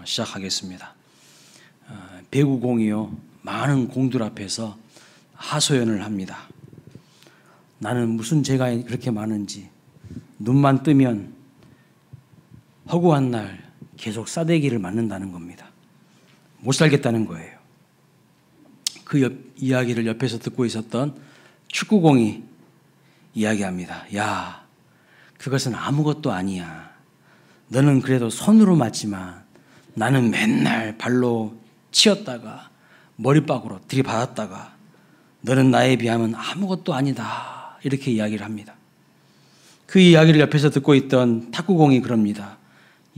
시작하겠습니다. 배구공이요, 많은 공들 앞에서 하소연을 합니다. 나는 무슨 죄가 그렇게 많은지, 눈만 뜨면 허구한 날 계속 싸대기를 맞는다는 겁니다. 못 살겠다는 거예요. 그 이야기를 옆에서 듣고 있었던 축구공이 이야기합니다. 야, 그것은 아무것도 아니야. 너는 그래도 손으로 맞지만 나는 맨날 발로 치었다가 머리박으로 들이받았다가 너는 나에 비하면 아무것도 아니다. 이렇게 이야기를 합니다. 그 이야기를 옆에서 듣고 있던 탁구공이 그럽니다.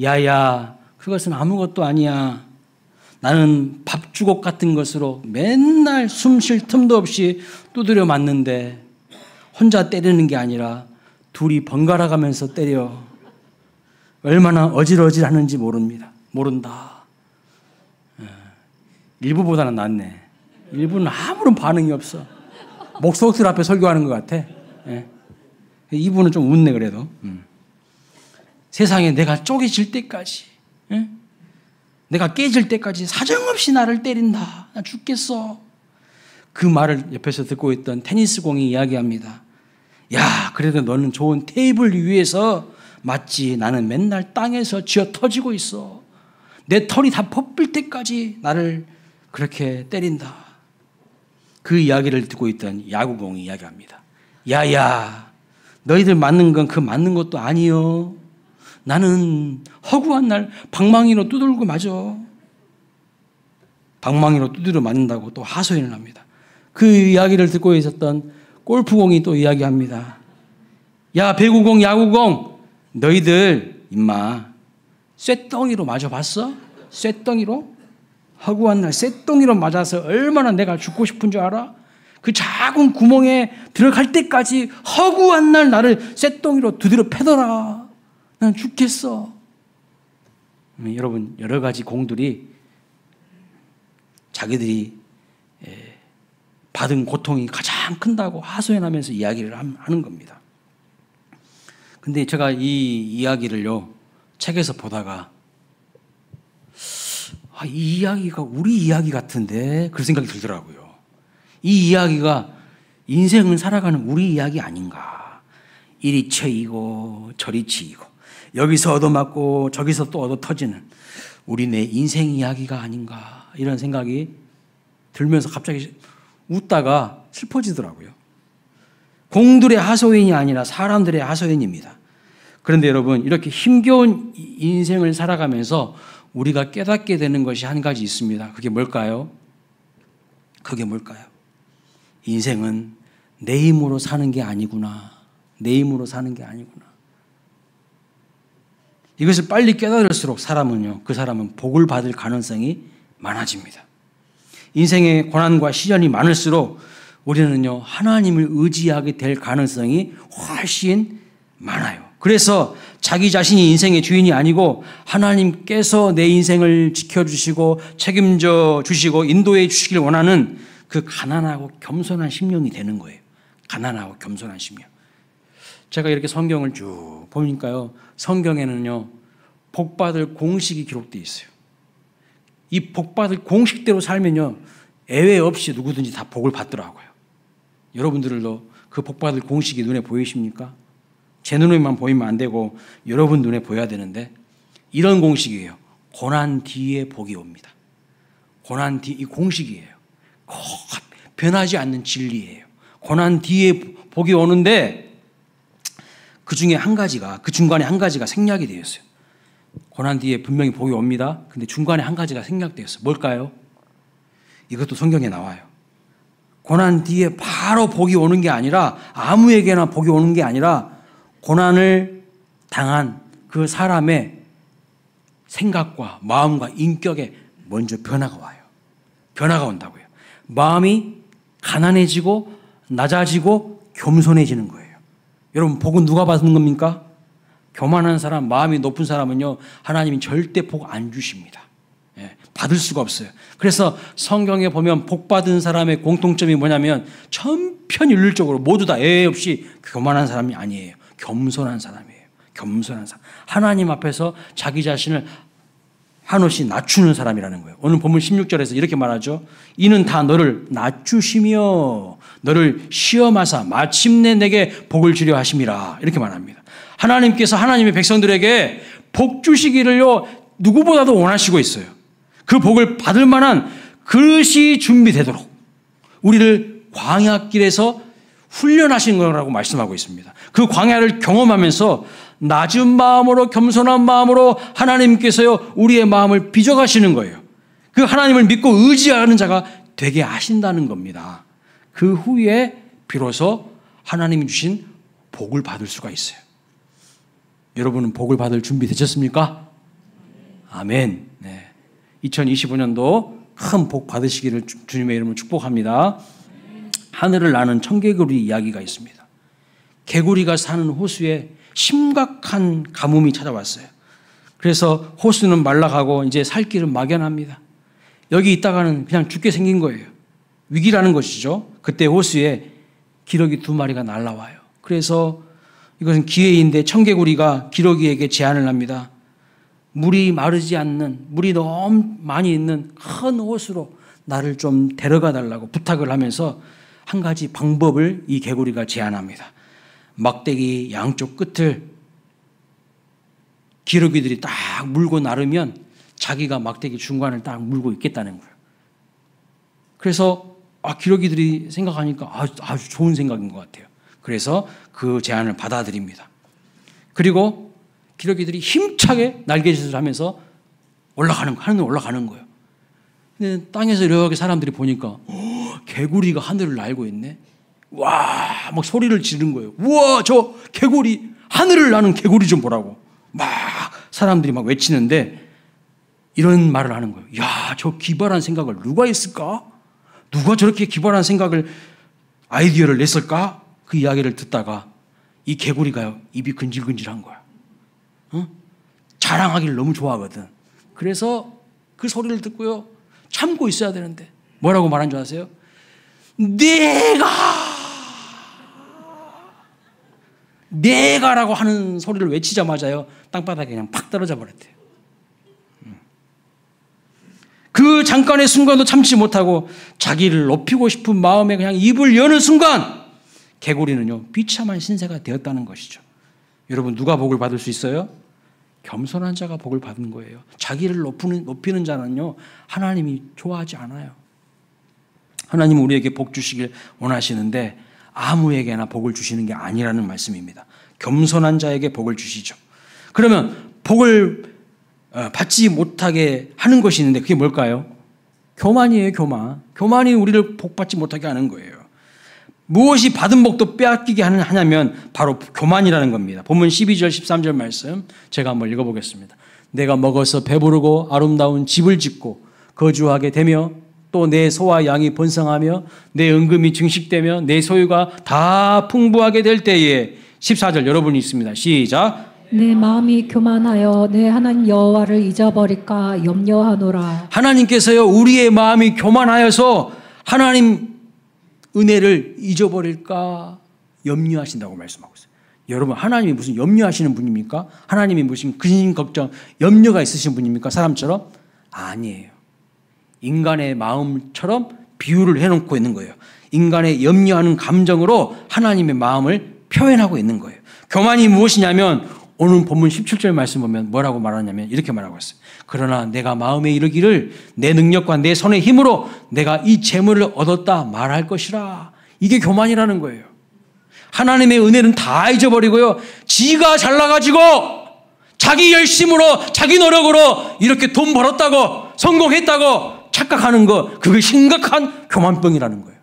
야야, 그것은 아무것도 아니야. 나는 밥주걱 같은 것으로 맨날 숨 쉴 틈도 없이 두드려 맞는데 혼자 때리는 게 아니라 둘이 번갈아 가면서 때려. 얼마나 어질어질하는지 모른다. 일부보다는 낫네. 일부는 아무런 반응이 없어. 목석들 앞에 설교하는 것 같아. 이부는 좀 웃네 그래도. 세상에 내가 쪼개질 때까지, 내가 깨질 때까지 사정없이 나를 때린다. 나 죽겠어. 그 말을 옆에서 듣고 있던 테니스공이 이야기합니다. 야, 그래도 너는 좋은 테이블 위에서 맞지. 나는 맨날 땅에서 쥐어 터지고 있어. 내 털이 다 뽑힐 때까지 나를 그렇게 때린다. 그 이야기를 듣고 있던 야구공이 이야기합니다. 야야, 너희들 맞는 건 그 맞는 것도 아니요. 나는 허구한 날 방망이로 두들고 맞아. 방망이로 두드려 맞는다고 또 하소연을 합니다. 그 이야기를 듣고 있었던 골프공이 또 이야기합니다. 야, 배구공, 야구공, 너희들 임마 쇳덩이로 맞아봤어? 쇳덩이로? 허구한 날 쇳덩이로 맞아서 얼마나 내가 죽고 싶은 줄 알아? 그 작은 구멍에 들어갈 때까지 허구한 날 나를 쇳덩이로 두드려 패더라. 난 죽겠어. 여러분, 여러 가지 공들이 자기들이 받은 고통이 가장 큰다고 하소연하면서 이야기를 하는 겁니다. 근데 제가 이 이야기를요, 책에서 보다가 이 이야기가 우리 이야기 같은데 그런 생각이 들더라고요. 이 이야기가 인생을 살아가는 우리 이야기 아닌가. 이리 쳐이고 저리 치이고 여기서 얻어맞고 저기서 또 얻어터지는 우리네 인생 이야기가 아닌가, 이런 생각이 들면서 갑자기 웃다가 슬퍼지더라고요. 공들의 하소연이 아니라 사람들의 하소연입니다. 그런데 여러분, 이렇게 힘겨운 인생을 살아가면서 우리가 깨닫게 되는 것이 한 가지 있습니다. 그게 뭘까요? 인생은 내 힘으로 사는 게 아니구나. 내 힘으로 사는 게 아니구나. 이것을 빨리 깨달을수록 그 사람은 복을 받을 가능성이 많아집니다. 인생의 고난과 시련이 많을수록 우리는요, 하나님을 의지하게 될 가능성이 훨씬 많아요. 그래서 자기 자신이 인생의 주인이 아니고 하나님께서 내 인생을 지켜주시고 책임져 주시고 인도해 주시길 원하는 그 가난하고 겸손한 심령이 되는 거예요. 가난하고 겸손한 심령. 제가 이렇게 성경을 쭉 보니까요, 성경에는요, 복받을 공식이 기록되어 있어요. 이 복받을 공식대로 살면요, 예외 없이 누구든지 다 복을 받더라고요. 여러분들도 그 복받을 공식이 눈에 보이십니까? 제 눈에만 보이면 안 되고 여러분 눈에 보여야 되는데, 이런 공식이에요. 고난 뒤에 복이 옵니다. 고난 뒤, 이 공식이에요. 변하지 않는 진리예요. 고난 뒤에 복이 오는데 그 중에 한 가지가, 그 중간에 한 가지가 생략이 되어 있어요. 고난 뒤에 분명히 복이 옵니다. 근데 중간에 한 가지가 생략되었어요. 뭘까요? 이것도 성경에 나와요. 고난 뒤에 바로 복이 오는 게 아니라, 아무에게나 복이 오는 게 아니라, 고난을 당한 그 사람의 생각과 마음과 인격에 먼저 변화가 와요. 변화가 온다고요. 마음이 가난해지고 낮아지고 겸손해지는 거예요. 여러분, 복은 누가 받는 겁니까? 교만한 사람, 마음이 높은 사람은요, 하나님이 절대 복 안 주십니다. 받을 수가 없어요. 그래서 성경에 보면 복 받은 사람의 공통점이 뭐냐면 천편일률적으로 모두 다 예외 없이 교만한 사람이 아니에요. 겸손한 사람이에요. 겸손한 사람. 하나님 앞에서 자기 자신을 한없이 낮추는 사람이라는 거예요. 오늘 본문 16절에서 이렇게 말하죠. 이는 다 너를 낮추시며 너를 시험하사 마침내 내게 복을 주려 하심이라. 이렇게 말합니다. 하나님께서 하나님의 백성들에게 복 주시기를요 누구보다도 원하시고 있어요. 그 복을 받을 만한 그릇이 준비되도록 우리를 광야길에서 훈련하신 거라고 말씀하고 있습니다. 그 광야를 경험하면서 낮은 마음으로 겸손한 마음으로 하나님께서요 우리의 마음을 빚어가시는 거예요. 그 하나님을 믿고 의지하는 자가 되게 하신다는 겁니다. 그 후에 비로소 하나님이 주신 복을 받을 수가 있어요. 여러분은 복을 받을 준비 되셨습니까? 아멘. 네. 2025년도 큰 복 받으시기를 주님의 이름으로 축복합니다. 하늘을 나는 청개구리 이야기가 있습니다. 개구리가 사는 호수에 심각한 가뭄이 찾아왔어요. 그래서 호수는 말라가고 이제 살 길은 막연합니다. 여기 있다가는 그냥 죽게 생긴 거예요. 위기라는 것이죠. 그때 호수에 기러기 2마리가 날라와요. 그래서 이것은 기회인데 청개구리가 기러기에게 제안을 합니다. 물이 마르지 않는, 물이 너무 많이 있는 큰 호수로 나를 좀 데려가 달라고 부탁을 하면서 한 가지 방법을 이 개구리가 제안합니다. 막대기 양쪽 끝을 기러기들이 딱 물고 나르면 자기가 막대기 중간을 딱 물고 있겠다는 거예요. 그래서 기러기들이 생각하니까 아주 좋은 생각인 것 같아요. 그래서 그 제안을 받아들입니다. 그리고 기러기들이 힘차게 날개짓을 하면서 하늘로 올라가는 거예요. 근데 땅에서 이렇게 사람들이 보니까 개구리가 하늘을 날고 있네. 와, 막 소리를 지르는 거예요. 우와, 저 개구리, 하늘을 나는 개구리 좀 보라고. 막 사람들이 막 외치는데 이런 말을 하는 거예요. 야, 저 기발한 생각을 누가 했을까? 누가 저렇게 기발한 생각을, 아이디어를 냈을까? 그 이야기를 듣다가 이 개구리가요, 입이 근질근질한 거야. 자랑하기를 너무 좋아하거든. 그래서 그 소리를 듣고요, 참고 있어야 되는데 뭐라고 말한 줄 아세요? 내가라고 하는 소리를 외치자마자요 땅바닥에 그냥 팍 떨어져 버렸대요. 그 잠깐의 순간도 참지 못하고 자기를 높이고 싶은 마음에 그냥 입을 여는 순간 개구리는요 비참한 신세가 되었다는 것이죠. 여러분, 누가 복을 받을 수 있어요? 겸손한 자가 복을 받는 거예요. 자기를 높이는 자는요 하나님이 좋아하지 않아요. 하나님은 우리에게 복 주시길 원하시는데 아무에게나 복을 주시는 게 아니라는 말씀입니다. 겸손한 자에게 복을 주시죠. 그러면 복을 받지 못하게 하는 것이 있는데 그게 뭘까요? 교만이에요. 교만이 우리를 복 받지 못하게 하는 거예요. 무엇이 받은 복도 빼앗기게 하냐면 바로 교만이라는 겁니다. 본문 12절 13절 말씀 제가 한번 읽어보겠습니다. 내가 먹어서 배부르고 아름다운 집을 짓고 거주하게 되며 또 내 소와 양이 번성하며 내 은금이 증식되며 내 소유가 다 풍부하게 될 때에 14절 여러분이 있습니다. 시작. 내 마음이 교만하여 내 하나님 여호와를 잊어버릴까 염려하노라. 하나님께서요 우리의 마음이 교만하여서 하나님 은혜를 잊어버릴까 염려하신다고 말씀하고 있어요. 여러분, 하나님이 무슨 염려하시는 분입니까? 하나님이 무슨 근심 걱정 염려가 있으신 분입니까? 사람처럼? 아니에요. 인간의 마음처럼 비유를 해놓고 있는 거예요. 인간의 염려하는 감정으로 하나님의 마음을 표현하고 있는 거예요. 교만이 무엇이냐면 오늘 본문 17절 말씀 보면 뭐라고 말하냐면 이렇게 말하고 있어요. 그러나 내가 마음에 이르기를 내 능력과 내 손의 힘으로 내가 이 재물을 얻었다 말할 것이라. 이게 교만이라는 거예요. 하나님의 은혜는 다 잊어버리고요. 지가 잘나가지고 자기 열심으로 자기 노력으로 이렇게 돈 벌었다고 성공했다고 착각하는 거, 그게 심각한 교만병이라는 거예요.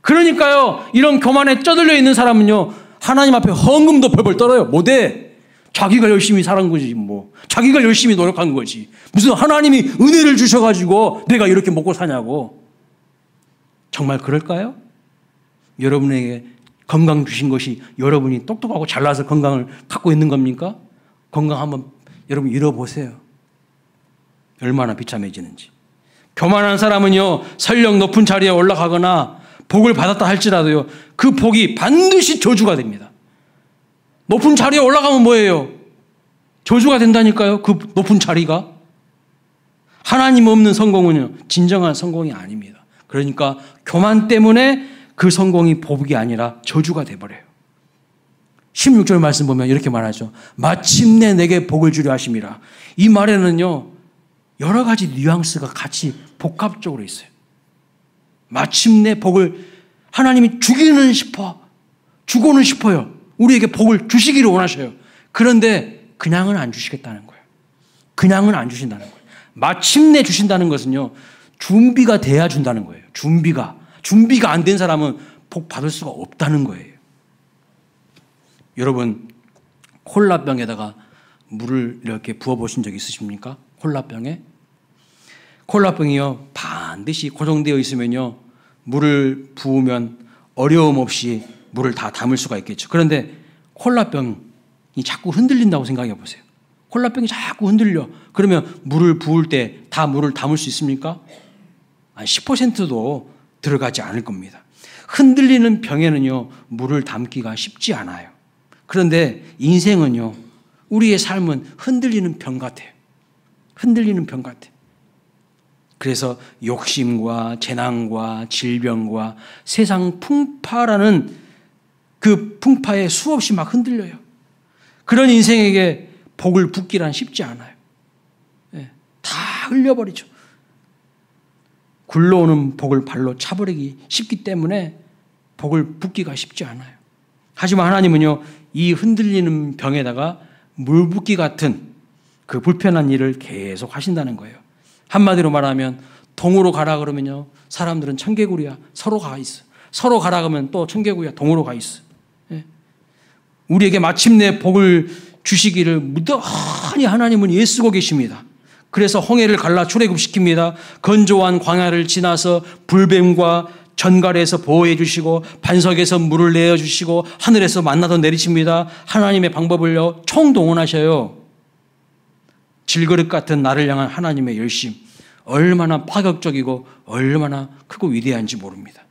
그러니까요 이런 교만에 쩌들려 있는 사람은요 하나님 앞에 헌금도 벌벌 떨어요. 못해. 자기가 열심히 살은 거지 뭐. 자기가 열심히 노력한 거지. 무슨 하나님이 은혜를 주셔가지고 내가 이렇게 먹고 사냐고. 정말 그럴까요? 여러분에게 건강 주신 것이 여러분이 똑똑하고 잘나서 건강을 갖고 있는 겁니까? 건강 한번 여러분 잃어보세요. 얼마나 비참해지는지. 교만한 사람은요 설령 높은 자리에 올라가거나 복을 받았다 할지라도요 그 복이 반드시 저주가 됩니다. 높은 자리에 올라가면 뭐예요? 저주가 된다니까요. 그 높은 자리가. 하나님 없는 성공은요, 진정한 성공이 아닙니다. 그러니까 교만 때문에 그 성공이 복이 아니라 저주가 돼버려요. 16절 말씀 보면 이렇게 말하죠. 마침내 내게 복을 주려 하심이라. 이 말에는요, 여러 가지 뉘앙스가 같이 복합적으로 있어요. 마침내 복을 하나님이 주고는 싶어요. 우리에게 복을 주시기를 원하셔요. 그런데 그냥은 안 주시겠다는 거예요. 그냥은 안 주신다는 거예요. 마침내 주신다는 것은요, 준비가 돼야 준다는 거예요. 준비가 안 된 사람은 복 받을 수가 없다는 거예요. 여러분, 콜라병에다가 물을 이렇게 부어보신 적 있으십니까? 콜라병에? 콜라병이요, 반드시 고정되어 있으면요, 물을 부으면 어려움 없이 물을 다 담을 수가 있겠죠. 그런데 콜라병이 자꾸 흔들린다고 생각해 보세요. 콜라병이 자꾸 흔들려. 그러면 물을 부을 때 다 물을 담을 수 있습니까? 10%도 들어가지 않을 겁니다. 흔들리는 병에는요, 물을 담기가 쉽지 않아요. 그런데 인생은요, 우리의 삶은 흔들리는 병 같아요. 흔들리는 병 같아요. 그래서 욕심과 재난과 질병과 세상 풍파라는 그 풍파에 수없이 막 흔들려요. 그런 인생에게 복을 붓기란 쉽지 않아요. 다 흘려버리죠. 굴러오는 복을 발로 차버리기 쉽기 때문에 복을 붓기가 쉽지 않아요. 하지만 하나님은요, 이 흔들리는 병에다가 물 붓기 같은 그 불편한 일을 계속 하신다는 거예요. 한마디로 말하면 동으로 가라 그러면요, 사람들은 청개구리야 서로 가 있어. 서로 가라 그러면 또 청개구리야 동으로 가 있어. 우리에게 마침내 복을 주시기를 무던히 하나님은 애쓰고 계십니다. 그래서 홍해를 갈라 출애굽시킵니다. 건조한 광야를 지나서 불뱀과 전갈에서 보호해 주시고 반석에서 물을 내어 주시고 하늘에서 만나도 내리십니다. 하나님의 방법을요, 총동원하셔요. 질그릇 같은 나를 향한 하나님의 열심, 얼마나 파격적이고 얼마나 크고 위대한지 모릅니다.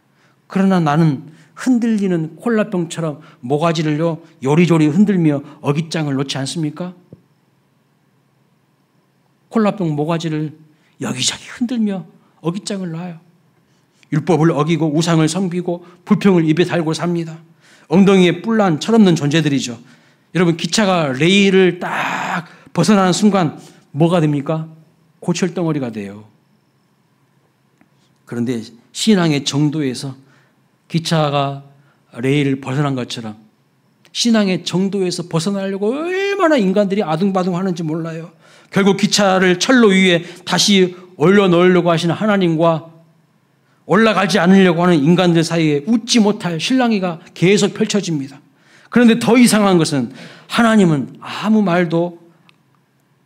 그러나 나는 흔들리는 콜라병처럼 모가지를요, 요리조리 흔들며 어깃장을 놓지 않습니까? 콜라병 모가지를 여기저기 흔들며 어깃장을 놔요. 율법을 어기고 우상을 섬기고 불평을 입에 달고 삽니다. 엉덩이에 뿔난 철없는 존재들이죠. 여러분, 기차가 레일을 딱 벗어나는 순간 뭐가 됩니까? 고철덩어리가 돼요. 그런데 신앙의 정도에서 기차가 레일을 벗어난 것처럼 신앙의 정도에서 벗어나려고 얼마나 인간들이 아둥바둥 하는지 몰라요. 결국 기차를 철로 위에 다시 올려놓으려고 하시는 하나님과 올라가지 않으려고 하는 인간들 사이에 웃지 못할 실랑이가 계속 펼쳐집니다. 그런데 더 이상한 것은 하나님은 아무 말도,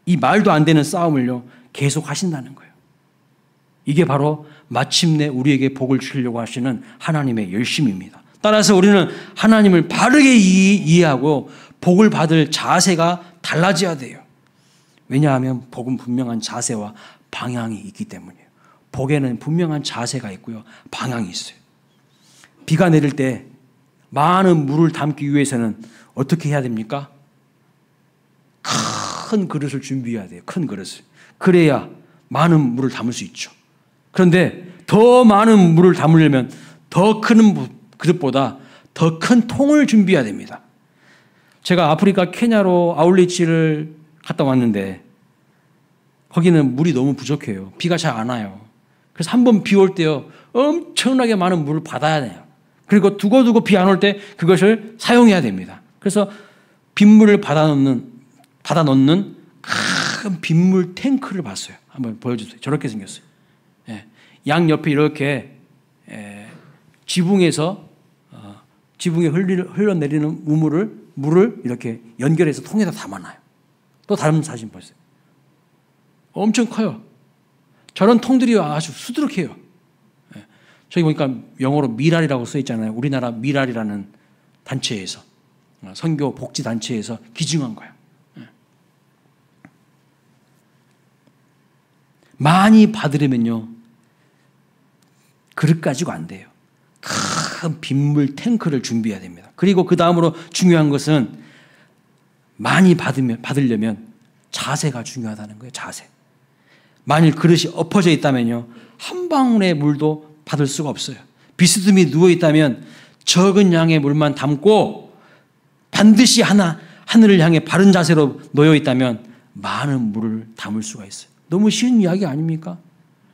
이 말도 안 되는 싸움을요, 계속 하신다는 거예요. 이게 바로 마침내 우리에게 복을 주시려고 하시는 하나님의 열심입니다. 따라서 우리는 하나님을 바르게 이해하고 복을 받을 자세가 달라져야 돼요. 왜냐하면 복은 분명한 자세와 방향이 있기 때문이에요. 복에는 분명한 자세가 있고요, 방향이 있어요. 비가 내릴 때 많은 물을 담기 위해서는 어떻게 해야 됩니까? 큰 그릇을 준비해야 돼요. 큰 그릇을. 그래야 많은 물을 담을 수 있죠. 그런데 더 많은 물을 담으려면 더 큰 그릇보다 더 큰 통을 준비해야 됩니다. 제가 아프리카 케냐로 아울리치를 갔다 왔는데 거기는 물이 너무 부족해요. 비가 잘 안 와요. 그래서 한 번 비 올 때요, 엄청나게 많은 물을 받아야 돼요. 그리고 두고두고 비 안 올 때 그것을 사용해야 됩니다. 그래서 빗물을 받아 넣는 큰 빗물 탱크를 봤어요. 한번 보여주세요. 저렇게 생겼어요. 양 옆에 이렇게 지붕에 흘러내리는 물을 이렇게 연결해서 통에다 담아놔요. 또 다른 사진 보세요. 엄청 커요. 저런 통들이 아주 수두룩해요. 저기 보니까 영어로 미랄이라고 써 있잖아요. 우리나라 미랄이라는 단체에서, 선교 복지 단체에서 기증한 거예요. 많이 받으려면요, 그릇 가지고 안 돼요. 큰 빗물 탱크를 준비해야 됩니다. 그리고 그 다음으로 중요한 것은 많이 받으려면 자세가 중요하다는 거예요. 자세. 만일 그릇이 엎어져 있다면요, 한 방울의 물도 받을 수가 없어요. 비스듬히 누워 있다면 적은 양의 물만 담고 반드시 하늘을 향해 바른 자세로 놓여 있다면 많은 물을 담을 수가 있어요. 너무 쉬운 이야기 아닙니까?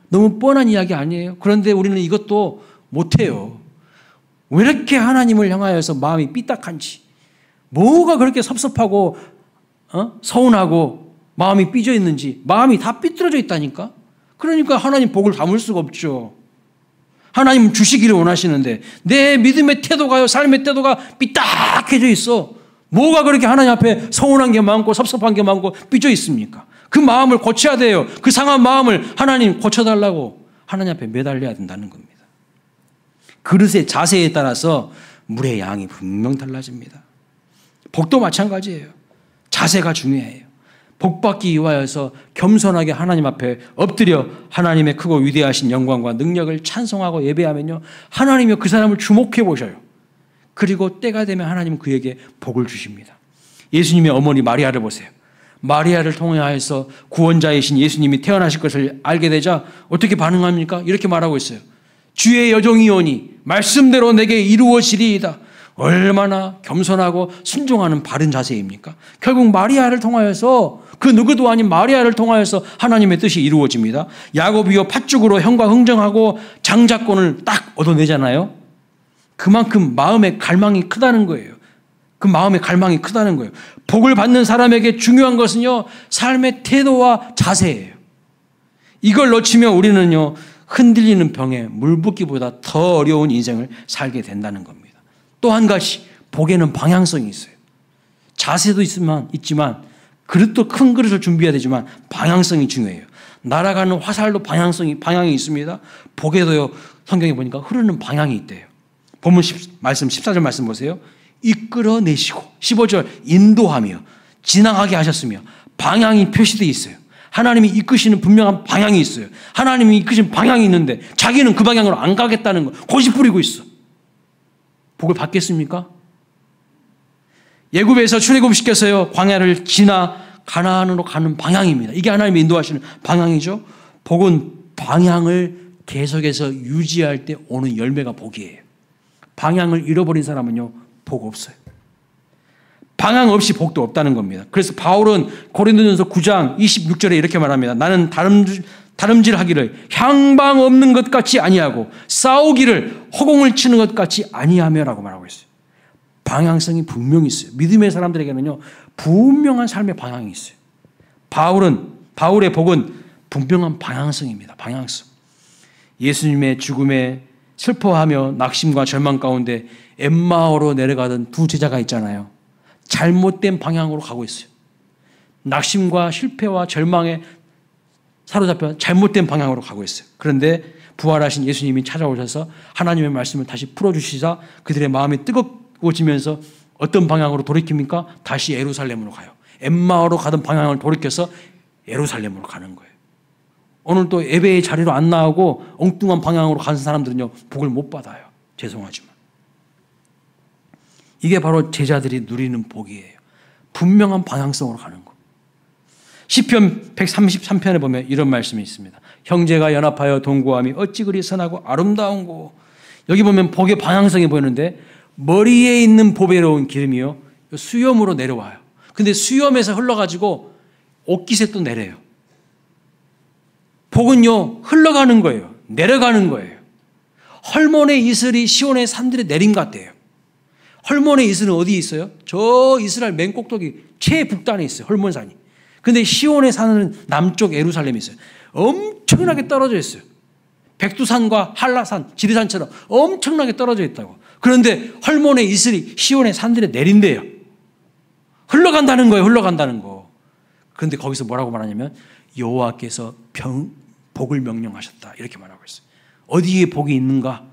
너무 뻔한 이야기 아니에요? 그런데 우리는 이것도 못해요. 왜 이렇게 하나님을 향하여서 마음이 삐딱한지, 뭐가 그렇게 섭섭하고 서운하고 마음이 삐져 있는지, 마음이 다 삐뚤어져 있다니까. 그러니까 하나님 복을 담을 수가 없죠. 하나님 주시기를 원하시는데 내 믿음의 태도가요, 삶의 태도가 삐딱해져 있어. 뭐가 그렇게 하나님 앞에 서운한 게 많고 섭섭한 게 많고 삐져 있습니까? 그 마음을 고쳐야 돼요. 그 상한 마음을 하나님 고쳐달라고 하나님 앞에 매달려야 된다는 겁니다. 그릇의 자세에 따라서 물의 양이 분명 달라집니다. 복도 마찬가지예요. 자세가 중요해요. 복받기 위하여서 겸손하게 하나님 앞에 엎드려 하나님의 크고 위대하신 영광과 능력을 찬송하고 예배하면요, 하나님이 그 사람을 주목해 보셔요. 그리고 때가 되면 하나님은 그에게 복을 주십니다. 예수님의 어머니 마리아를 보세요. 마리아를 통하여서 구원자이신 예수님이 태어나실 것을 알게 되자 어떻게 반응합니까? 이렇게 말하고 있어요. 주의 여종이오니 말씀대로 내게 이루어지리이다. 얼마나 겸손하고 순종하는 바른 자세입니까? 결국 마리아를 통하여서, 그 누구도 아닌 마리아를 통하여서 하나님의 뜻이 이루어집니다. 야곱이요 팥죽으로 형과 흥정하고 장자권을 딱 얻어내잖아요. 그만큼 마음의 갈망이 크다는 거예요. 그 마음의 갈망이 크다는 거예요. 복을 받는 사람에게 중요한 것은요, 삶의 태도와 자세예요. 이걸 놓치면 우리는요, 흔들리는 병에 물 붓기보다 더 어려운 인생을 살게 된다는 겁니다. 또 한 가지, 복에는 방향성이 있어요. 자세도 있지만 그릇도 큰 그릇을 준비해야 되지만 방향성이 중요해요. 날아가는 화살도 방향이 있습니다. 복에도요, 성경에 보니까 흐르는 방향이 있대요. 본문 말씀 14절 말씀 보세요. 이끌어내시고 15절 인도하며 지나가게 하셨으며 방향이 표시되어 있어요. 하나님이 이끄시는 분명한 방향이 있어요. 하나님이 이끄시는 방향이 있는데 자기는 그 방향으로 안 가겠다는 거 고집 부리고 있어. 복을 받겠습니까? 예굽에서 출애굽시켜서요, 광야를 지나 가나안으로 가는 방향입니다. 이게 하나님이 인도하시는 방향이죠. 복은 방향을 계속해서 유지할 때 오는 열매가 복이에요. 방향을 잃어버린 사람은요, 복 없어요. 방향 없이 복도 없다는 겁니다. 그래서 바울은 고린도전서 9장 26절에 이렇게 말합니다. 나는 다름질하기를 향방 없는 것 같이 아니하고 싸우기를 허공을 치는 것 같이 아니하며라고 말하고 있어요. 방향성이 분명히 있어요. 믿음의 사람들에게는요, 분명한 삶의 방향이 있어요. 바울의 복은 분명한 방향성입니다. 방향성. 예수님의 죽음에 슬퍼하며 낙심과 절망 가운데 엠마오로 내려가던 두 제자가 있잖아요. 잘못된 방향으로 가고 있어요. 낙심과 실패와 절망에 사로잡혀 잘못된 방향으로 가고 있어요. 그런데 부활하신 예수님이 찾아오셔서 하나님의 말씀을 다시 풀어주시자 그들의 마음이 뜨거워지면서 어떤 방향으로 돌이킵니까? 다시 예루살렘으로 가요. 엠마오로 가던 방향을 돌이켜서 예루살렘으로 가는 거예요. 오늘 또 예배의 자리로 안 나오고 엉뚱한 방향으로 가는 사람들은요, 복을 못 받아요. 죄송하지만. 이게 바로 제자들이 누리는 복이에요. 분명한 방향성으로 가는 것. 시편 133편에 보면 이런 말씀이 있습니다. 형제가 연합하여 동거함이 어찌 그리 선하고 아름다운고. 여기 보면 복의 방향성이 보이는데 머리에 있는 보배로운 기름이요, 수염으로 내려와요. 근데 수염에서 흘러가지고 옷깃에 또 내려요. 복은요, 흘러가는 거예요. 내려가는 거예요. 헐몬의 이슬이 시온의 산들에 내림 같대요. 헐몬의 이슬은 어디에 있어요? 저 이스라엘 맨 꼭대기 최북단에 있어요. 헐몬산이. 근데 시온의 산은 남쪽 예루살렘에 있어요. 엄청나게 떨어져 있어요. 백두산과 한라산, 지리산처럼 엄청나게 떨어져 있다고. 그런데 헐몬의 이슬이 시온의 산들에 내린대요. 흘러간다는 거예요. 흘러간다는 거. 그런데 거기서 뭐라고 말하냐면 여호와께서 복을 명령하셨다. 이렇게 말하고 있어요. 어디에 복이 있는가?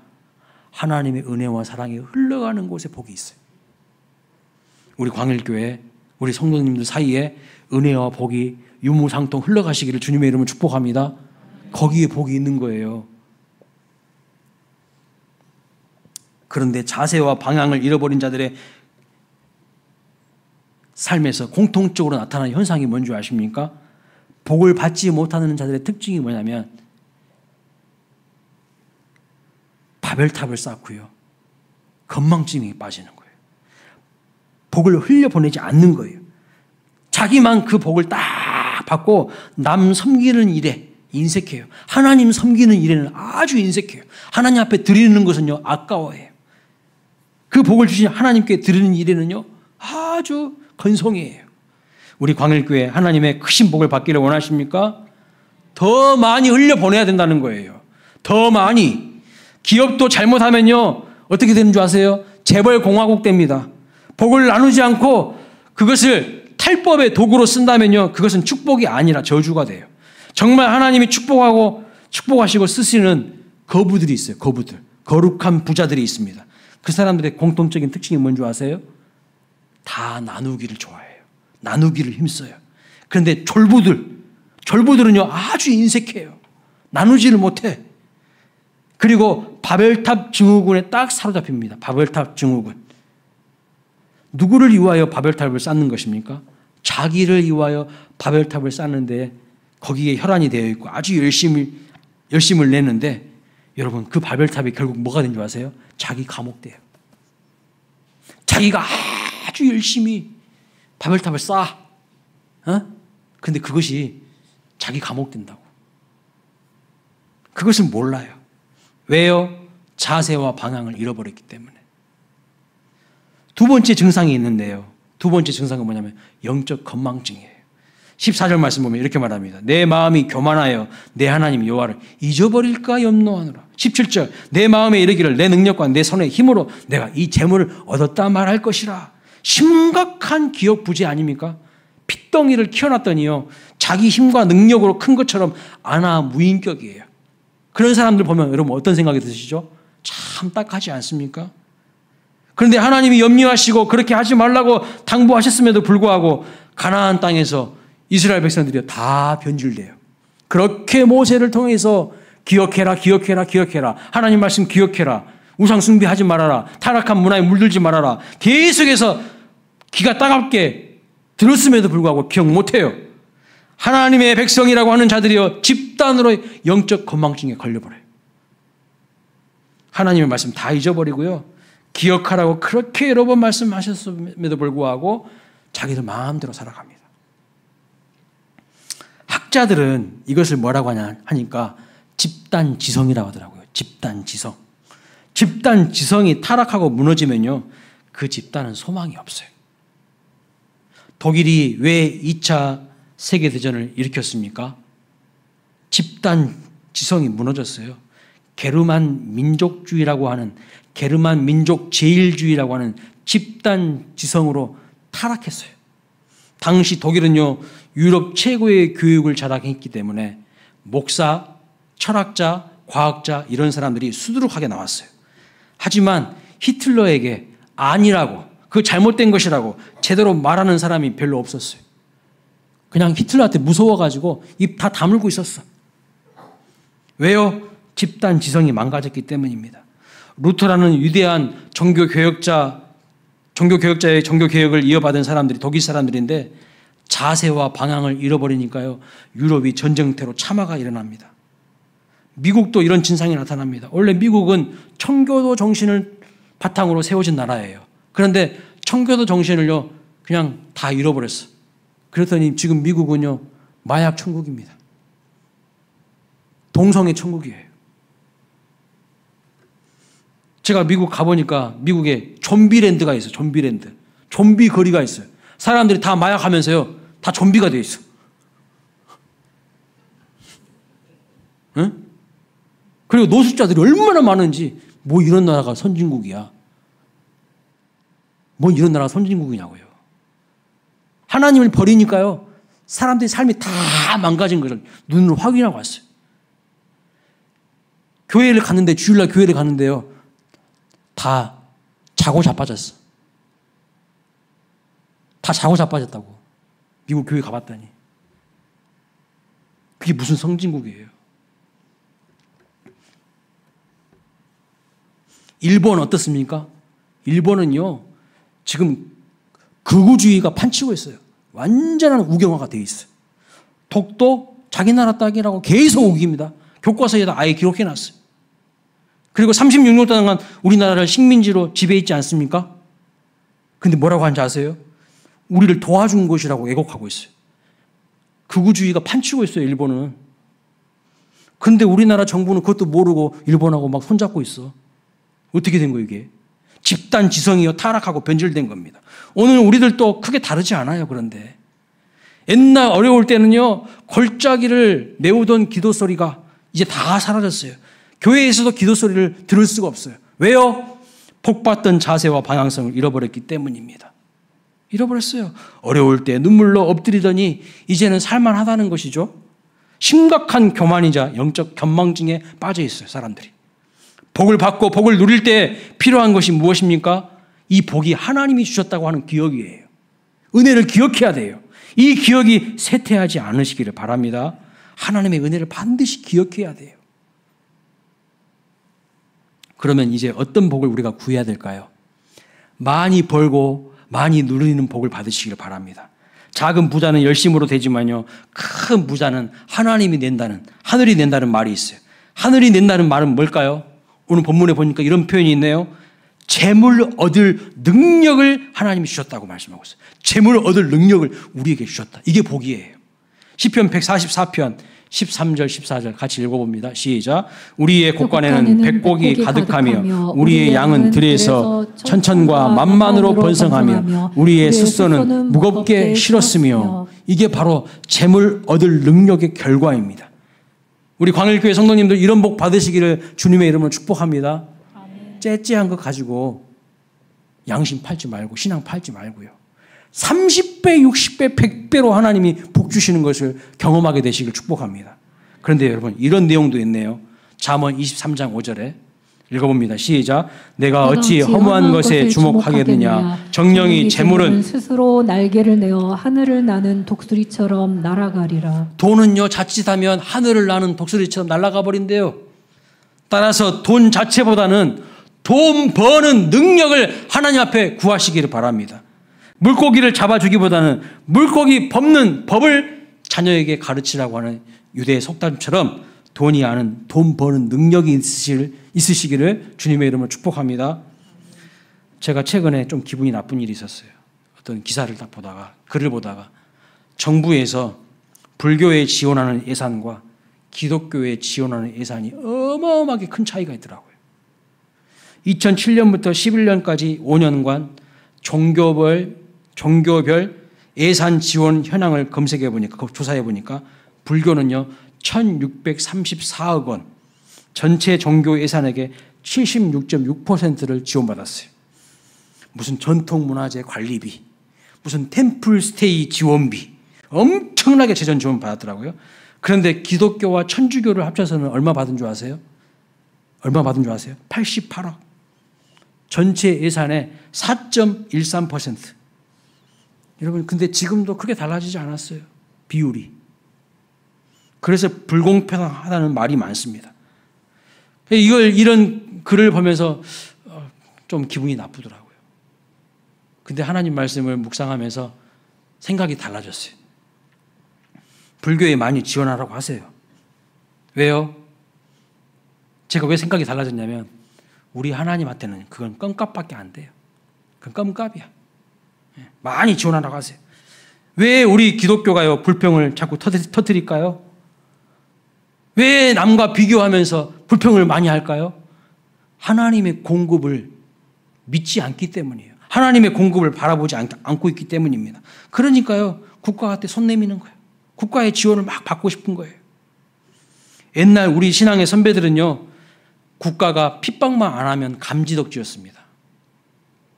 하나님의 은혜와 사랑이 흘러가는 곳에 복이 있어요. 우리 광일교회, 우리 성도님들 사이에 은혜와 복이 유무상통 흘러가시기를 주님의 이름으로 축복합니다. 거기에 복이 있는 거예요. 그런데 자세와 방향을 잃어버린 자들의 삶에서 공통적으로 나타나는 현상이 뭔지 아십니까? 복을 받지 못하는 자들의 특징이 뭐냐면 바벨탑을 쌓고요. 건망증에 빠지는 거예요. 복을 흘려보내지 않는 거예요. 자기만 그 복을 딱 받고 남 섬기는 일에 인색해요. 하나님 섬기는 일에는 아주 인색해요. 하나님 앞에 드리는 것은요, 아까워해요. 그 복을 주신 하나님께 드리는 일에는요, 아주 건성이에요. 우리 광일교회 하나님의 크신 복을 받기를 원하십니까? 더 많이 흘려보내야 된다는 거예요. 더 많이. 기업도 잘못하면요, 어떻게 되는 줄 아세요? 재벌 공화국 됩니다. 복을 나누지 않고 그것을 탈법의 도구로 쓴다면요, 그것은 축복이 아니라 저주가 돼요. 정말 하나님이 축복하시고 쓰시는 거부들이 있어요. 거부들. 거룩한 부자들이 있습니다. 그 사람들의 공통적인 특징이 뭔지 아세요? 다 나누기를 좋아해요. 나누기를 힘써요. 그런데 졸부들은요, 아주 인색해요. 나누지를 못해. 그리고 바벨탑 증후군에 딱 사로잡힙니다. 바벨탑 증후군. 누구를 위하여 바벨탑을 쌓는 것입니까? 자기를 위하여 바벨탑을 쌓는데 거기에 혈안이 되어 있고 아주 열심을 내는데, 여러분, 그 바벨탑이 결국 뭐가 된 줄 아세요? 자기 감옥돼요. 자기가 아주 열심히 바벨탑을 쌓아. 근데 그것이 자기 감옥된다고. 그것을 몰라요. 왜요? 자세와 방향을 잃어버렸기 때문에. 두 번째 증상이 있는데요. 두 번째 증상은 뭐냐면 영적 건망증이에요. 14절 말씀 보면 이렇게 말합니다. 내 마음이 교만하여 내 하나님 여호와를 잊어버릴까 염려하노라. 17절 내 마음에 이르기를 내 능력과 내 손의 힘으로 내가 이 재물을 얻었다 말할 것이라. 심각한 기억 부재 아닙니까? 핏덩이를 키워놨더니요, 자기 힘과 능력으로 큰 것처럼 안하무인격이에요. 그런 사람들 보면 여러분 어떤 생각이 드시죠? 참 딱하지 않습니까? 그런데 하나님이 염려하시고 그렇게 하지 말라고 당부하셨음에도 불구하고 가나안 땅에서 이스라엘 백성들이 다 변질돼요. 그렇게 모세를 통해서 기억해라. 하나님 말씀 기억해라. 우상 숭배하지 말아라. 타락한 문화에 물들지 말아라. 계속해서 귀가 따갑게 들었음에도 불구하고 기억 못해요. 하나님의 백성이라고 하는 자들이요, 집단으로 영적 건망증에 걸려버려요. 하나님의 말씀 다 잊어버리고요, 기억하라고 그렇게 여러 번 말씀하셨음에도 불구하고 자기들 마음대로 살아갑니다. 학자들은 이것을 뭐라고 하니까 집단지성이라고 하더라고요. 집단지성. 집단지성이 타락하고 무너지면요, 그 집단은 소망이 없어요. 독일이 왜 2차 세계대전을 일으켰습니까? 집단지성이 무너졌어요. 게르만 민족주의라고 하는, 게르만 민족 제일주의라고 하는 집단지성으로 타락했어요. 당시 독일은요, 유럽 최고의 교육을 자랑했기 때문에 목사, 철학자, 과학자 이런 사람들이 수두룩하게 나왔어요. 하지만 히틀러에게 아니라고, 그 잘못된 것이라고 제대로 말하는 사람이 별로 없었어요. 그냥 히틀러한테 무서워가지고 입 다 다물고 있었어. 왜요? 집단 지성이 망가졌기 때문입니다. 루터라는 위대한 종교개혁자의 종교개혁을 이어받은 사람들이 독일 사람들인데 자세와 방향을 잃어버리니까요, 유럽이 전쟁터로 참화가 일어납니다. 미국도 이런 진상이 나타납니다. 원래 미국은 청교도 정신을 바탕으로 세워진 나라예요. 그런데 청교도 정신을요, 그냥 다 잃어버렸어. 그랬더니 지금 미국은요, 마약 천국입니다. 동성애 천국이에요. 제가 미국 가보니까 미국에 좀비랜드가 있어요. 좀비랜드. 좀비 거리가 있어요. 사람들이 다 마약하면서요, 다 좀비가 돼 있어. 응? 그리고 노숙자들이 얼마나 많은지, 뭐 이런 나라가 선진국이야. 뭐 이런 나라가 선진국이냐고요. 하나님을 버리니까요, 사람들의 삶이 다 망가진 것을 눈으로 확인하고 왔어요. 교회를 갔는데, 주일날 교회를 갔는데요, 다 자고 자빠졌어. 다 자고 자빠졌다고. 미국 교회 가봤더니. 그게 무슨 선진국이에요. 일본 어떻습니까? 일본은요, 지금 극우주의가 판치고 있어요. 완전한 우경화가 되어 있어요. 독도 자기 나라 땅이라고 계속 우깁니다. 교과서에다 아예 기록해놨어요. 그리고 36년 동안 우리나라를 식민지로 지배했지 않습니까? 근데 뭐라고 하는지 아세요? 우리를 도와준 것이라고 애곡하고 있어요. 극우주의가 판치고 있어요, 일본은. 근데 우리나라 정부는 그것도 모르고 일본하고 막 손잡고 있어. 어떻게 된 거예요, 이게? 집단 지성이요, 타락하고 변질된 겁니다. 오늘 우리들도 크게 다르지 않아요, 그런데. 옛날 어려울 때는요, 골짜기를 메우던 기도 소리가 이제 다 사라졌어요. 교회에서도 기도 소리를 들을 수가 없어요. 왜요? 복받던 자세와 방향성을 잃어버렸기 때문입니다. 잃어버렸어요. 어려울 때 눈물로 엎드리더니 이제는 살만하다는 것이죠. 심각한 교만이자 영적 견망증에 빠져 있어요, 사람들이. 복을 받고 복을 누릴 때 필요한 것이 무엇입니까? 이 복이 하나님이 주셨다고 하는 기억이에요. 은혜를 기억해야 돼요. 이 기억이 쇠퇴하지 않으시기를 바랍니다. 하나님의 은혜를 반드시 기억해야 돼요. 그러면 이제 어떤 복을 우리가 구해야 될까요? 많이 벌고 많이 누리는 복을 받으시기를 바랍니다. 작은 부자는 열심으로 되지만요, 큰 부자는 하나님이 낸다는, 하늘이 낸다는 말이 있어요. 하늘이 낸다는 말은 뭘까요? 오늘 본문에 보니까 이런 표현이 있네요. 재물 얻을 능력을 하나님이 주셨다고 말씀하고 있어요. 재물을 얻을 능력을 우리에게 주셨다. 이게 복이에요. 시편 144편 13절 14절 같이 읽어봅니다. 시작. 우리의 곳간에는 백곡이 가득하며 우리의 양은 들에서 천천과 만만으로 번성하며 우리의 숫소는 무겁게 실었으며, 이게 바로 재물 얻을 능력의 결과입니다. 우리 광일교회 성도님들 이런 복 받으시기를 주님의 이름으로 축복합니다. 째째한 거 가지고 양심 팔지 말고 신앙 팔지 말고요. 30배, 60배, 100배로 하나님이 복 주시는 것을 경험하게 되시길 축복합니다. 그런데 여러분, 이런 내용도 있네요. 잠언 23장 5절에 읽어봅니다. 시작. 내가 어찌 허무한 것에 주목하겠느냐. 정령이 재물은 스스로 날개를 내어 하늘을 나는 독수리처럼 날아가리라. 돈은요, 자칫하면 하늘을 나는 독수리처럼 날아가 버린대요. 따라서 돈 자체보다는 돈 버는 능력을 하나님 앞에 구하시기를 바랍니다. 물고기를 잡아주기보다는 물고기 법는 법을 자녀에게 가르치라고 하는 유대의 속담처럼 돈이 아는 돈 버는 능력이 있으시기를 주님의 이름으로 축복합니다. 제가 최근에 좀 기분이 나쁜 일이 있었어요. 어떤 기사를 딱 보다가, 글을 보다가 정부에서 불교에 지원하는 예산과 기독교에 지원하는 예산이 어마어마하게 큰 차이가 있더라고요. 2007년부터 11년까지 5년간 종교별 예산 지원 현황을 검색해 보니까, 조사해 보니까 불교는요 1634억 원, 전체 종교 예산액의 76.6%를 지원받았어요. 무슨 전통문화재 관리비, 무슨 템플스테이 지원비, 엄청나게 재정 지원 받았더라고요. 그런데 기독교와 천주교를 합쳐서는 얼마 받은 줄 아세요? 얼마 받은 줄 아세요? 88억. 전체 예산의 4.13%. 여러분, 근데 지금도 크게 달라지지 않았어요. 비율이. 그래서 불공평하다는 말이 많습니다. 이런 글을 보면서 좀 기분이 나쁘더라고요. 근데 하나님 말씀을 묵상하면서 생각이 달라졌어요. 불교에 많이 지원하라고 하세요. 왜요? 제가 왜 생각이 달라졌냐면, 우리 하나님한테는 그건 껌값밖에 안 돼요. 그건 껌값이야. 많이 지원하라고 하세요. 왜 우리 기독교가요 불평을 자꾸 터뜨릴까요? 왜 남과 비교하면서 불평을 많이 할까요? 하나님의 공급을 믿지 않기 때문이에요. 하나님의 공급을 바라보지 않고 있기 때문입니다. 그러니까요, 국가한테 손 내미는 거예요. 국가의 지원을 막 받고 싶은 거예요. 옛날 우리 신앙의 선배들은요, 국가가 핍박만 안 하면 감지덕지였습니다.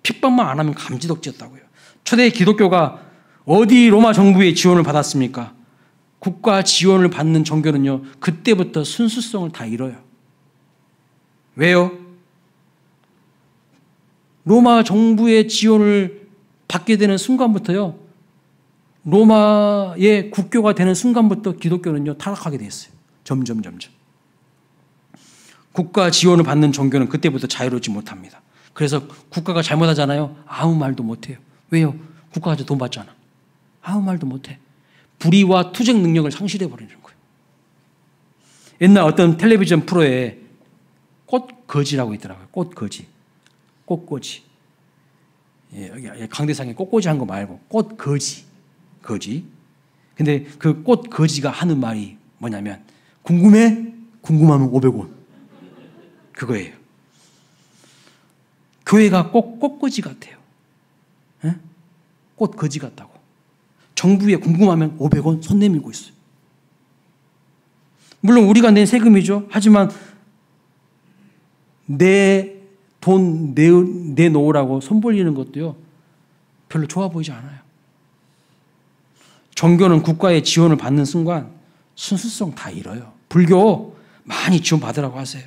핍박만 안 하면 감지덕지였다고요. 초대 기독교가 어디 로마 정부의 지원을 받았습니까? 국가 지원을 받는 종교는요, 그때부터 순수성을 다 잃어요. 왜요? 로마 정부의 지원을 받게 되는 순간부터요, 로마의 국교가 되는 순간부터 기독교는요, 타락하게 됐어요. 점점. 국가 지원을 받는 종교는 그때부터 자유롭지 못합니다. 그래서 국가가 잘못하잖아요. 아무 말도 못해요. 왜요? 국가가 돈 받잖아. 아무 말도 못해. 불의와 투쟁 능력을 상실해버리는 거예요. 옛날 어떤 텔레비전 프로에 꽃거지라고 있더라고요. 꽃거지. 꽃거지. 예, 강대상에 꽃거지 한 거 말고 꽃거지. 거지. 근데 그 꽃거지가 하는 말이 뭐냐면 궁금해? 궁금하면 500원. 그거예요. 교회가 꼭 꽃거지 같아요. 예? 꽃거지 같다고. 정부에 궁금하면 500원 손 내밀고 있어요. 물론 우리가 낸 세금이죠. 하지만 내 돈 내놓으라고 손 벌리는 것도요, 별로 좋아 보이지 않아요. 종교는 국가의 지원을 받는 순간 순수성 다 잃어요. 불교 많이 지원 받으라고 하세요.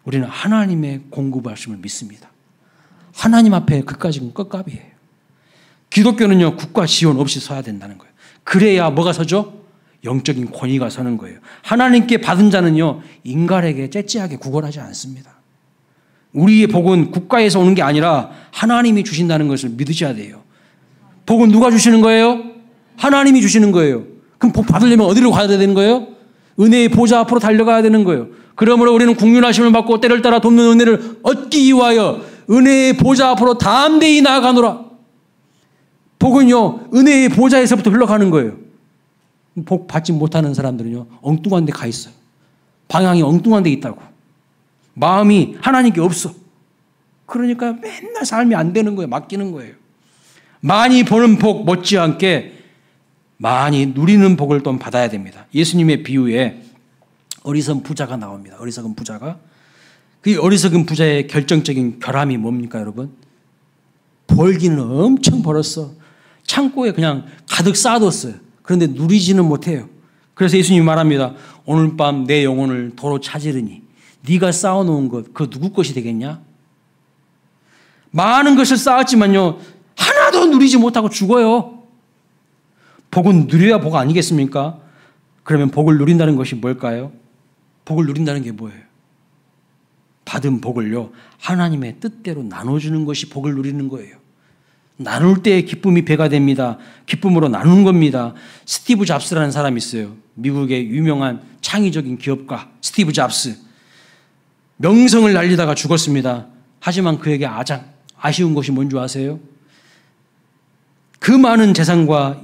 우리는 하나님의 공급하심을 믿습니다. 하나님 앞에 그까지는 끝값이에요. 기독교는요, 국가 지원 없이 서야 된다는 거예요. 그래야 뭐가 서죠? 영적인 권위가 서는 거예요. 하나님께 받은 자는요, 인간에게 째째하게 구걸하지 않습니다. 우리의 복은 국가에서 오는 게 아니라 하나님이 주신다는 것을 믿으셔야 돼요. 복은 누가 주시는 거예요? 하나님이 주시는 거예요. 그럼 복 받으려면 어디로 가야 되는 거예요? 은혜의 보좌 앞으로 달려가야 되는 거예요. 그러므로 우리는 국률하심을 받고 때를 따라 돕는 은혜를 얻기 위하여 은혜의 보좌 앞으로 담대히 나아가노라. 복은요, 은혜의 보좌에서부터 흘러가는 거예요. 복 받지 못하는 사람들은요, 엉뚱한 데 가 있어요. 방향이 엉뚱한 데 있다고. 마음이 하나님께 없어. 그러니까 맨날 삶이 안 되는 거예요. 맡기는 거예요. 많이 버는 복 못지않게 많이 누리는 복을 또 받아야 됩니다. 예수님의 비유에 어리석은 부자가 나옵니다. 어리석은 부자가. 그 어리석은 부자의 결정적인 결함이 뭡니까, 여러분? 벌기는 엄청 벌었어. 창고에 그냥 가득 쌓아뒀어요. 그런데 누리지는 못해요. 그래서 예수님이 말합니다. 오늘 밤 내 영혼을 도로 찾으리니 네가 쌓아놓은 것, 그거 누구 것이 되겠냐? 많은 것을 쌓았지만요, 하나도 누리지 못하고 죽어요. 복은 누려야 복 아니겠습니까? 그러면 복을 누린다는 것이 뭘까요? 복을 누린다는 게 뭐예요? 받은 복을요, 하나님의 뜻대로 나눠주는 것이 복을 누리는 거예요. 나눌 때 기쁨이 배가 됩니다. 기쁨으로 나누는 겁니다. 스티브 잡스라는 사람이 있어요. 미국의 유명한 창의적인 기업가 스티브 잡스. 명성을 날리다가 죽었습니다. 하지만 그에게 아쉬운 것이 뭔지 아세요? 그 많은 재산과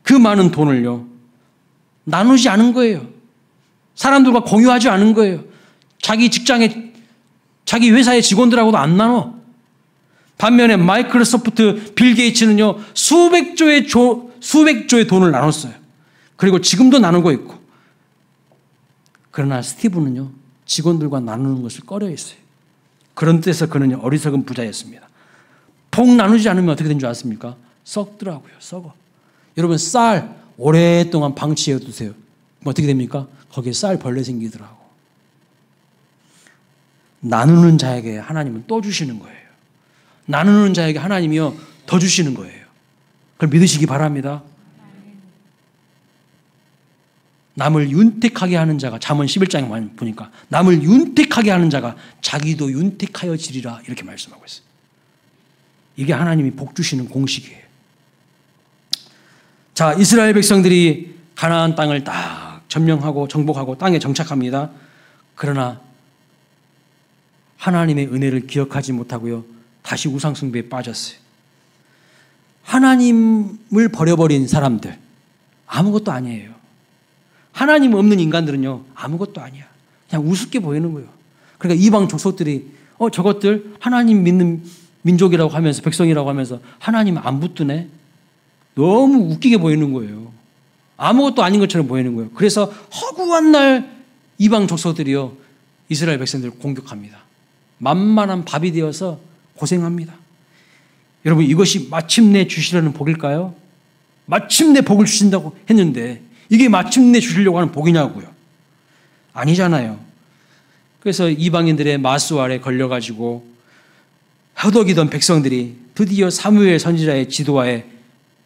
그 많은 돈을요, 나누지 않은 거예요. 사람들과 공유하지 않은 거예요. 자기 직장에, 자기 회사의 직원들하고도 안 나눠. 반면에 마이크로소프트 빌 게이츠는요, 수백 조의 돈을 나눴어요. 그리고 지금도 나누고 있고. 그러나 스티브는요, 직원들과 나누는 것을 꺼려 했어요. 그런 뜻에서 그는 어리석은 부자였습니다. 복 나누지 않으면 어떻게 된 줄 아십니까? 썩더라고요. 썩어. 여러분, 쌀 오랫동안 방치해 두세요. 어떻게 됩니까? 거기에 쌀 벌레 생기더라고. 나누는 자에게 하나님은 또 주시는 거예요. 나누는 자에게 하나님이요, 더 주시는 거예요. 그걸 믿으시기 바랍니다. 남을 윤택하게 하는 자가, 잠언 11장에 보니까 남을 윤택하게 하는 자가 자기도 윤택하여지리라, 이렇게 말씀하고 있어요. 이게 하나님이 복 주시는 공식이에요. 자, 이스라엘 백성들이 가나안 땅을 딱 점령하고 정복하고 땅에 정착합니다. 그러나 하나님의 은혜를 기억하지 못하고요, 다시 우상숭배에 빠졌어요. 하나님을 버려버린 사람들, 아무것도 아니에요. 하나님 없는 인간들은요, 아무것도 아니야. 그냥 우습게 보이는 거예요. 그러니까 이방 족속들이 저것들 하나님 믿는 민족이라고 하면서, 백성이라고 하면서 하나님 안 붙드네? 너무 웃기게 보이는 거예요. 아무것도 아닌 것처럼 보이는 거예요. 그래서 허구한 날 이방 족속들이요, 이스라엘 백성들을 공격합니다. 만만한 밥이 되어서 고생합니다. 여러분, 이것이 마침내 주시려는 복일까요? 마침내 복을 주신다고 했는데 이게 마침내 주시려고 하는 복이냐고요? 아니잖아요. 그래서 이방인들의 마수 아래 걸려가지고 허덕이던 백성들이 드디어 사무엘 선지자의 지도하에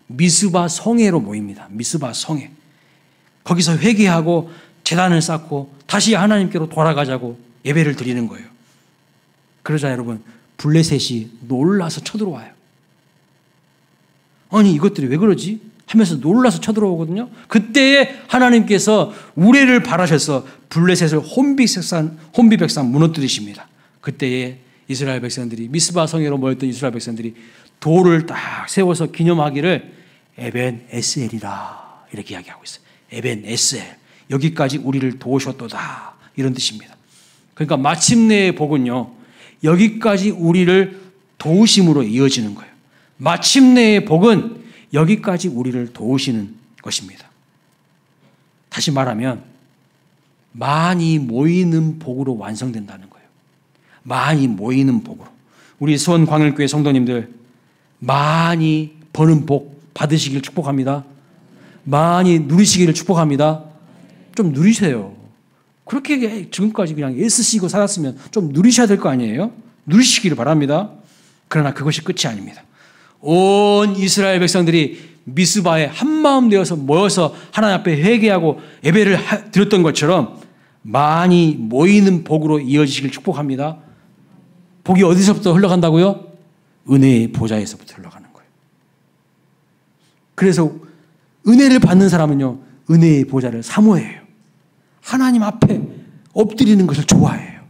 미스바 성회로 모입니다. 미스바 성회. 거기서 회개하고 제단을 쌓고 다시 하나님께로 돌아가자고 예배를 드리는 거예요. 그러자 여러분, 블레셋이 놀라서 쳐들어와요. 아니 이것들이 왜 그러지? 하면서 놀라서 쳐들어오거든요. 그때에 하나님께서 우레를 바라셔서 블레셋을 혼비백산 무너뜨리십니다. 그때에 이스라엘 백성들이 미스바 성회로 모였던 이스라엘 백성들이 돌을 딱 세워서 기념하기를 에벤 에스엘이라 이렇게 이야기하고 있어요. 에벤 에스엘, 여기까지 우리를 도우셨도다, 이런 뜻입니다. 그러니까 마침내의 복은요, 여기까지 우리를 도우심으로 이어지는 거예요. 마침내의 복은 여기까지 우리를 도우시는 것입니다. 다시 말하면 많이 모이는 복으로 완성된다는 거예요. 많이 모이는 복으로. 우리 수원광일교회 성도님들 많이 버는 복 받으시길 축복합니다. 많이 누리시기를 축복합니다. 좀 누리세요. 그렇게 지금까지 그냥 애쓰시고 살았으면 좀 누리셔야 될 거 아니에요? 누리시기를 바랍니다. 그러나 그것이 끝이 아닙니다. 온 이스라엘 백성들이 미스바에 한마음 되어서 모여서 하나님 앞에 회개하고 예배를 드렸던 것처럼 많이 모이는 복으로 이어지시길 축복합니다. 복이 어디서부터 흘러간다고요? 은혜의 보좌에서부터 흘러가는 거예요. 그래서 은혜를 받는 사람은요, 은혜의 보좌를 사모해요. 하나님 앞에 엎드리는 것을 좋아해요.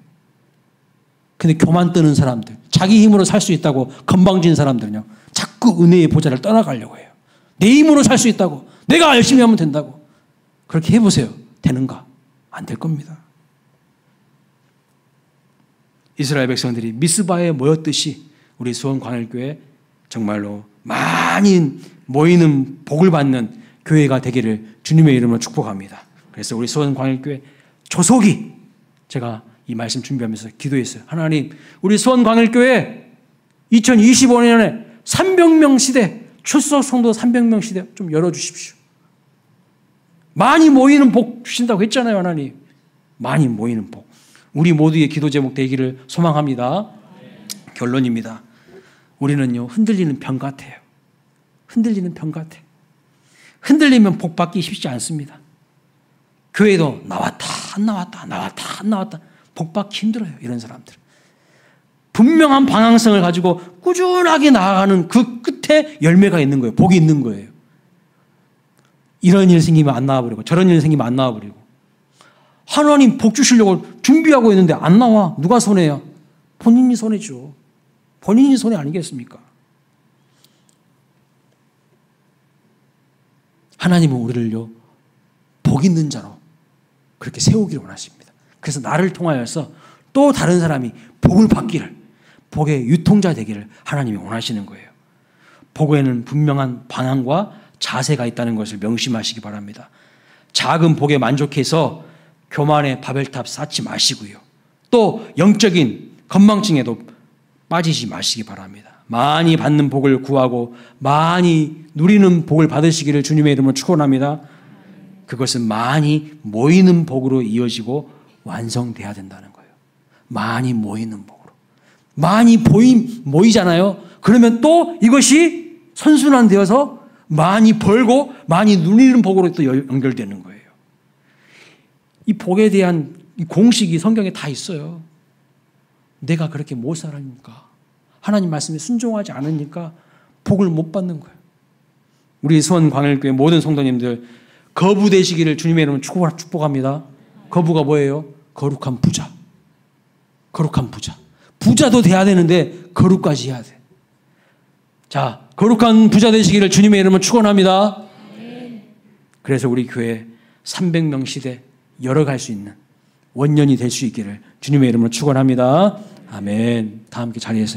근데 교만 뜨는 사람들, 자기 힘으로 살 수 있다고 건방진 사람들은요, 자꾸 은혜의 보좌를 떠나가려고 해요. 내 힘으로 살 수 있다고, 내가 열심히 하면 된다고. 그렇게 해보세요. 되는가? 안 될 겁니다. 이스라엘 백성들이 미스바에 모였듯이 우리 수원광일교회 정말로 많이 모이는 복을 받는 교회가 되기를 주님의 이름으로 축복합니다. 그래서 우리 수원광일교회 조속히 제가 이 말씀 준비하면서 기도했어요. 하나님, 우리 수원광일교회 2025년에 300명 시대, 출석 성도 300명 시대 좀 열어주십시오. 많이 모이는 복 주신다고 했잖아요, 하나님. 많이 모이는 복. 우리 모두의 기도 제목 되기를 소망합니다. 결론입니다. 우리는요, 흔들리는 병 같아요. 흔들리는 병 같아요. 흔들리면 복 받기 쉽지 않습니다. 교회도 나왔다 안 나왔다 나왔다 안 나왔다 복 받기 힘들어요. 이런 사람들. 분명한 방향성을 가지고 꾸준하게 나아가는 그 끝에 열매가 있는 거예요. 복이 있는 거예요. 이런 일 생기면 안 나와버리고 저런 일 생기면 안 나와버리고 하나님 복 주시려고 준비하고 있는데 안 나와. 누가 손해야? 본인이 손해죠. 본인이 손해 아니겠습니까? 하나님은 우리를요, 복 있는 자로 그렇게 세우기를 원하십니다. 그래서 나를 통하여서 또 다른 사람이 복을 받기를, 복의 유통자 되기를 하나님이 원하시는 거예요. 복에는 분명한 방향과 자세가 있다는 것을 명심하시기 바랍니다. 작은 복에 만족해서 교만의 바벨탑 쌓지 마시고요. 또 영적인 건망증에도 빠지지 마시기 바랍니다. 많이 받는 복을 구하고 많이 누리는 복을 받으시기를 주님의 이름으로 축원합니다. 그것은 많이 모이는 복으로 이어지고 완성돼야 된다는 거예요. 많이 모이는 복으로. 많이 모이잖아요. 그러면 또 이것이 선순환되어서 많이 벌고 많이 누리는 복으로 또 연결되는 거예요. 이 복에 대한 이 공식이 성경에 다 있어요. 내가 그렇게 못 살아니까, 하나님 말씀에 순종하지 않으니까 복을 못 받는 거예요. 우리 수원광일교회 모든 성도님들 거부 되시기를 주님의 이름으로 축복합니다. 거부가 뭐예요? 거룩한 부자. 거룩한 부자. 부자도 돼야 되는데 거룩까지 해야 돼. 자, 거룩한 부자 되시기를 주님의 이름으로 축원합니다. 그래서 우리 교회 300명 시대 열어갈 수 있는 원년이 될 수 있기를 주님의 이름으로 축원합니다. 아멘. 다 함께 자리에서